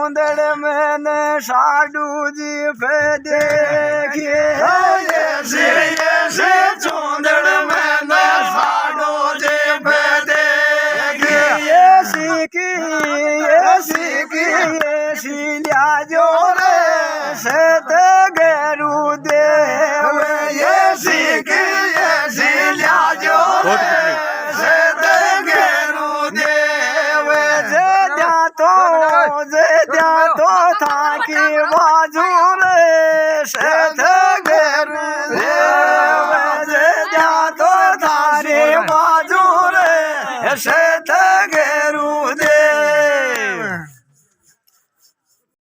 चौंदड़ मैंने साडू जी पे देखिए ऐसे चौंदड़ मैंने साडू जी पे देखिए ऐसी लिया जो रे सत गेरू देव ऐसी लिया जो सत गेरू देव जे द्या तो था की बाजू रे सत गेरू देव जे द्या तो थारी बाजू रे सत गेरू देव